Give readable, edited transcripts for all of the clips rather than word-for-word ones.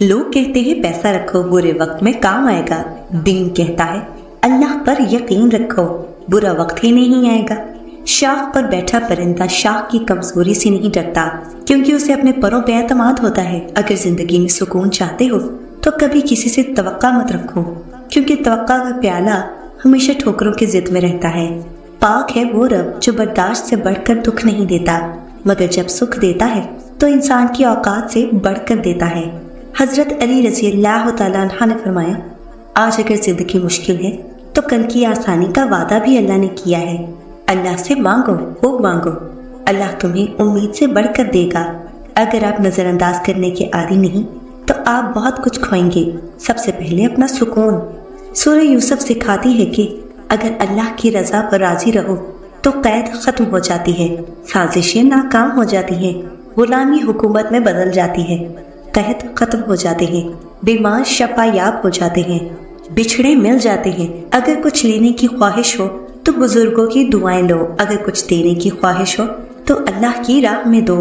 लोग कहते हैं पैसा रखो बुरे वक्त में काम आएगा, दीन कहता है अल्लाह पर यकीन रखो बुरा वक्त ही नहीं आएगा। शाख पर बैठा परिंदा शाख की कमजोरी से नहीं डरता, क्योंकि उसे अपने परों पे एतमाद होता है। अगर जिंदगी में सुकून चाहते हो तो कभी किसी से तवक्का मत रखो, क्योंकि तवक्का का प्याला हमेशा ठोकरों की जिद में रहता है। पाक है वो रब जो बर्दाश्त से बढ़कर दुख नहीं देता, मगर जब सुख देता है तो इंसान की औकात से बढ़कर देता है। हजरत अली रज़ी अल्लाह तआला अन्हु ने फरमाया, आज अगर जिंदगी मुश्किल है तो कल की आसानी का वादा भी अल्लाह ने किया है। अल्लाह से मांगो, वो मांगो, अल्लाह तुम्हें उम्मीद से बढ़कर देगा। अगर आप नजरअंदाज करने के आदी नहीं तो आप बहुत कुछ खोएंगे। सबसे पहले अपना सुकून। सूरह यूसुफ सिखाती है कि अगर अल्लाह की रजा पर राजी रहो तो कैद खत्म हो जाती है, साजिशें नाकाम हो जाती हैं, गुलामी हुकूमत में बदल जाती है, कहत खत्म हो जाते हैं, बीमार शफायाब हो जाते हैं, बिछड़े मिल जाते हैं। अगर कुछ लेने की ख्वाहिश हो तो बुजुर्गों की दुआएं लो, अगर कुछ देने की ख्वाहिश हो तो अल्लाह की राह में दो।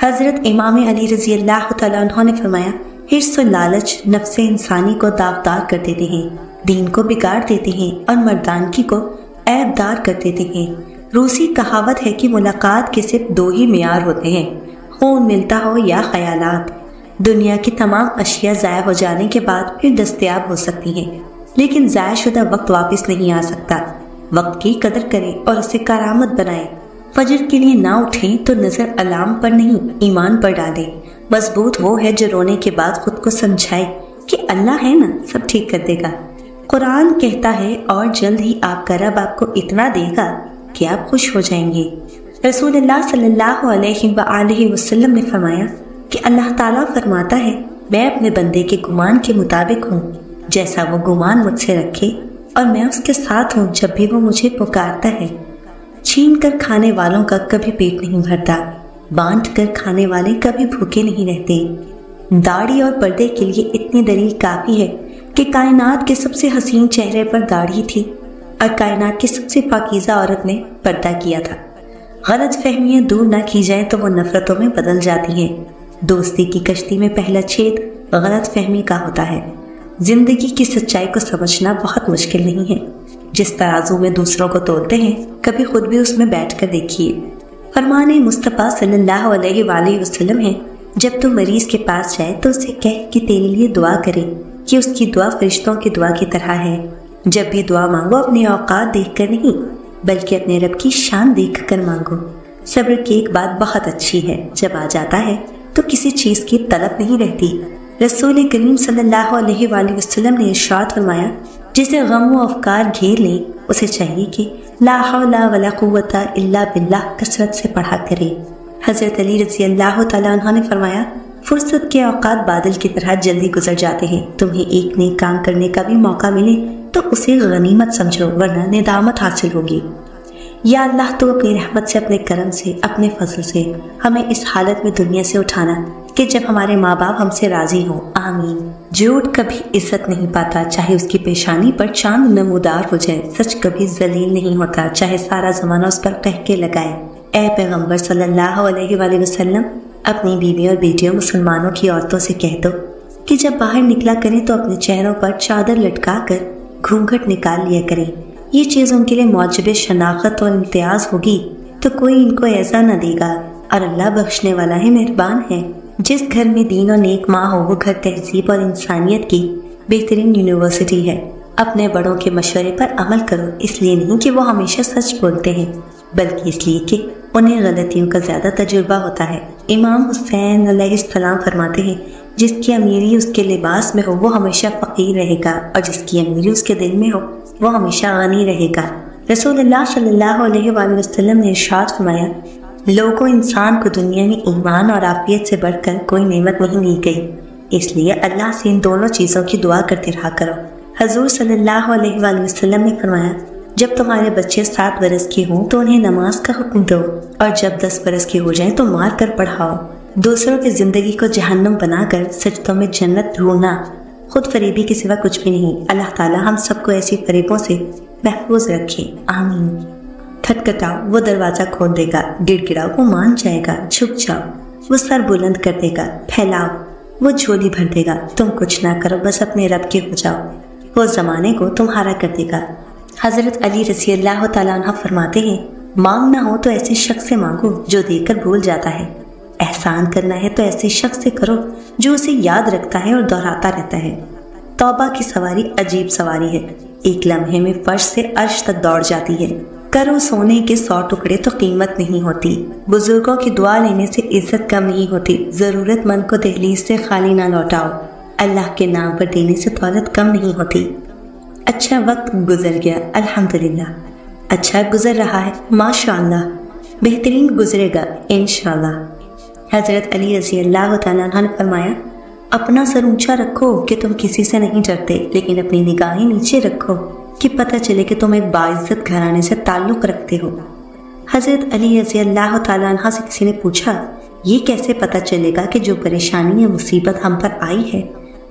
हजरत इमाम अली रज़ी अल्लाह तआला अन्हु ने फरमाया, हिर्स और लालच नफ्से इंसानी को दागदार कर देते हैं, दीन को बिगाड़ देते हैं और मर्दानगी को ऐबदार कर देते हैं। रूसी कहावत है कि मुलाकात के सिर्फ दो ही मियार होते हैं, खून मिलता हो या ख्यालात। दुनिया की तमाम अशिया ज़ाया हो जाने के बाद फिर दस्तयाब हो सकती हैं, लेकिन ज़ाया शुदा वक्त वापस नहीं आ सकता। वक्त की कदर करें और उसे करामत बनाएं। फजर के लिए ना उठें तो नजर अलार्म पर नहीं, ईमान पर डालें। मजबूत वो है जो रोने के बाद खुद को समझाए कि अल्लाह है ना, सब ठीक कर देगा। कुरान कहता है और जल्द ही आपका रब आपको इतना देगा कि आप खुश हो जाएंगे। रसूलुल्लाह सल्लल्लाहु अलैहि वसल्लम ने फरमाया कि अल्लाह ताला फरमाता है, मैं अपने बंदे के गुमान के मुताबिक हूँ, जैसा वो गुमान मुझसे रखे, और मैं उसके साथ हूँ जब भी वो मुझे पुकारता है। छीन कर खाने वालों का कभी पेट नहीं भरता, बांट कर खाने वाले कभी भूखे नहीं रहते। दाढ़ी और पर्दे के लिए इतनी दलील काफी है कि कायनात के सबसे हसीन चेहरे पर दाढ़ी थी और कायनात की सबसे पाकीज़ा औरत ने पर्दा किया था। गलत फहमियाँ दूर ना की जाए तो वो नफरतों में बदल जाती हैं। दोस्ती की कश्ती में पहला छेद गलत फहमी का होता है। जिंदगी की सच्चाई को समझना बहुत मुश्किल नहीं है। जिस तराजू में दूसरों को तोलते हैं, कभी खुद भी उसमें बैठ कर देखिए। फरमाने मुस्तफ़ा सल्लल्लाहु अलैहि वसल्लम है, जब तू मरीज के पास जाए तो उसे कह कि तेरे लिए दुआ करे, कि उसकी दुआ फरिश्तों की दुआ की तरह है। जब भी दुआ मांगो अपनी औकात देखकर नहीं, बल्कि अपने रब की शान देखकर मांगो। सब्र की एक बात बहुत अच्छी है, जब आ जाता है तो किसी चीज की तलब नहीं रहती। रसूल करीम सल्लल्लाहु अलैहि वसल्लम ने इरशाद फरमाया, जिसे गम व अफकार घेर ले उसे चाहिए कि ला हौला वला कुव्वता इल्ला बिल्लाह कसरत से पढ़ा करे। हजरत अली रज़ी अल्लाह तआला अन्हु ने फरमाया, फुर्सत के औकात बादल की तरह जल्दी गुजर जाते हैं। तुम्हें एक नेक काम करने का भी मौका मिले तो उसे गनीमत समझो, वरना निदामत हासिल होगी। या अल्लाह, तो अपनी रहमत से, अपने करम से, अपने फजल से हमें इस हालत में दुनिया से उठाना कि जब हमारे माँ बाप हमसे राजी हों। आमीन। झूठ कभी इज्जत नहीं पाता, चाहे उसकी पेशानी पर चांद नमूदार हो जाए। सच कभी जलील नहीं होता, चाहे सारा जमाना उस पर कहके लगाए। ए पैगंबर सल्लल्लाहु अलैहि वसल्लम, अपनी बीवी और बेटियों मुसलमानों की औरतों से कह दो कि जब बाहर निकला करें तो अपने चेहरों पर चादर लटका कर घूंघट निकाल लिया करें। ये चीज़ उनके लिए मौजब शनाख्त और इम्तियाज होगी तो कोई इनको ऐसा न देगा, और अल्लाह बख्शने वाला है, मेहरबान है। जिस घर में दीन और नेक माँ हो, वो घर तहजीब और इंसानियत की बेहतरीन यूनिवर्सिटी है। अपने बड़ों के मशवरे पर अमल करो, इसलिए नहीं कि वो हमेशा सच बोलते हैं, बल्कि इसलिए कि उन्हें गलतियों का ज्यादा तजुर्बा होता है। इमाम हुसैन अलैहिस्सलाम फरमाते हैं, जिसकी अमीरी उसके लिबास में हो वो हमेशा फकीर रहेगा, और जिसकी अमीरी उसके दिल में हो वो हमेशा गनी रहेगा। रसूलुल्लाह सल्लल्लाहु अलैहि वसल्लम ने इरशाद फरमाया, लोगों, इंसान को दुनिया में ईमान और आफियत से बढ़कर कोई नेमत नहीं दी गई, इसलिए अल्लाह से इन दोनों चीज़ों की दुआ करते रहा करो। हजूर सल्लल्लाहु अलैहि वसल्लम ने फरमाया, जब तुम्हारे बच्चे 7 बरस के हों तो उन्हें नमाज का हुक्म दो, और जब 10 बरस के हो जाएं तो मार कर पढ़ाओ। दूसरों की जिंदगी को जहन्नुम बनाकर सजदों में जन्नत ढूंढना खुद फरेबी के सिवा कुछ भी नहीं। अल्लाह ताला हम सबको ऐसी फरेबों से महफूज रखे, आमीन। खटखटाओ, वो दरवाजा खोल देगा। गिड़गिड़ाओ, वो मान जाएगा। झुक जाओ, वो सर बुलंद कर देगा। फैलाओ, वो झोली भर देगा। तुम कुछ ना करो, बस अपने रब के हो जाओ, वो ज़माने को तुम्हारा कर देगा। हज़रत अली रज़ी अल्लाह तआला अन्हु फरमाते हैं, मांगना हो तो ऐसे शख्स से मांगो जो देकर भूल जाता है। एहसान करना है तो ऐसे शख्स से करो जो उसे याद रखता है और दोहराता रहता है। तौबा की सवारी अजीब सवारी है, एक लम्हे में फर्श से अर्श तक दौड़ जाती है। करो सोने के 100 टुकड़े तो कीमत नहीं होती। बुजुर्गों की दुआ लेने से इज्जत कम नहीं होती। जरूरतमंद को दहलीज से खाली ना लौटाओ। अल्लाह के नाम पर देने से दौलत कम नहीं होती। अच्छा वक्त गुजर गया, अल्हम्दुलिल्लाह। अच्छा गुजर रहा है, माशाअल्लाह। बेहतरीन गुजरेगा इंशाअल्लाह। हज़रत अली रज़ी अल्लाह तआला अन्हु ने फरमाया, अपना सर ऊंचा रखो कि तुम किसी से नहीं डरते, लेकिन अपनी निगाहें नीचे रखो कि पता चले कि तुम एक बाइज्जत घराने से ताल्लुक़ रखते हो। हज़रत अली रज़ी अल्लाह तआला अन्हु से किसी ने पूछा, ये कैसे पता चलेगा कि जो परेशानी या मुसीबत हम पर आई है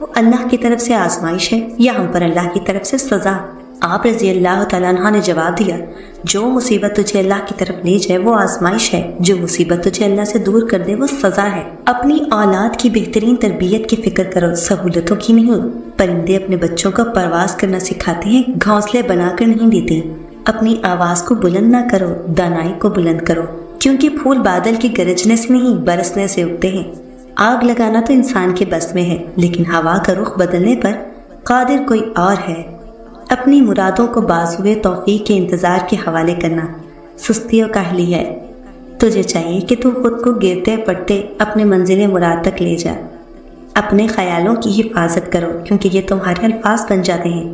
वो अल्लाह की तरफ से आजमाइश है या हम पर अल्लाह की तरफ से सज़ा? आप रज़ी अल्लाह तआला अन्हु ने जवाब दिया, जो मुसीबत तुझे अल्लाह की तरफ ले जाए वो आजमाइश है, जो मुसीबत तुझे अल्लाह से दूर कर दे वो सज़ा है। अपनी औलाद की बेहतरीन तरबियत की फिक्र करो, सहूलतों की नहीं। परिंदे अपने बच्चों को परवाज़ करना सिखाते हैं, घोंसले बनाकर नहीं देते। अपनी आवाज़ को बुलंद ना करो, दानाई को बुलंद करो, क्योंकि फूल बादल के गरजने से नहीं बरसने से उगते हैं। आग लगाना तो इंसान के बस में है, लेकिन हवा का रुख बदलने पर कादिर कोई और है। अपनी मुरादों को बाजुए तौफीक के इंतज़ार के हवाले करना सुस्ती और काहली है। तुझे चाहिए कि तू खुद को गिरते पड़ते अपने मंजिल मुराद तक ले जा। अपने ख्यालों की हिफाजत करो क्योंकि ये तुम्हारे अल्फाज बन जाते हैं।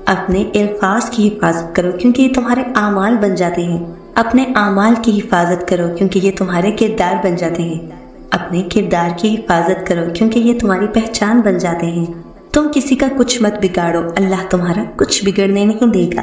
अपने अल्फाज की हिफाजत करो क्योंकि ये तुम्हारे आमाल बन जाते हैं। अपने आमाल की हिफाजत करो क्योंकि ये तुम्हारे किरदार बन जाते हैं। अपने किरदार की हिफाजत करो क्योंकि ये तुम्हारी पहचान बन जाते हैं। तुम किसी का कुछ मत बिगाड़ो, अल्लाह तुम्हारा कुछ बिगड़ने नहीं देगा।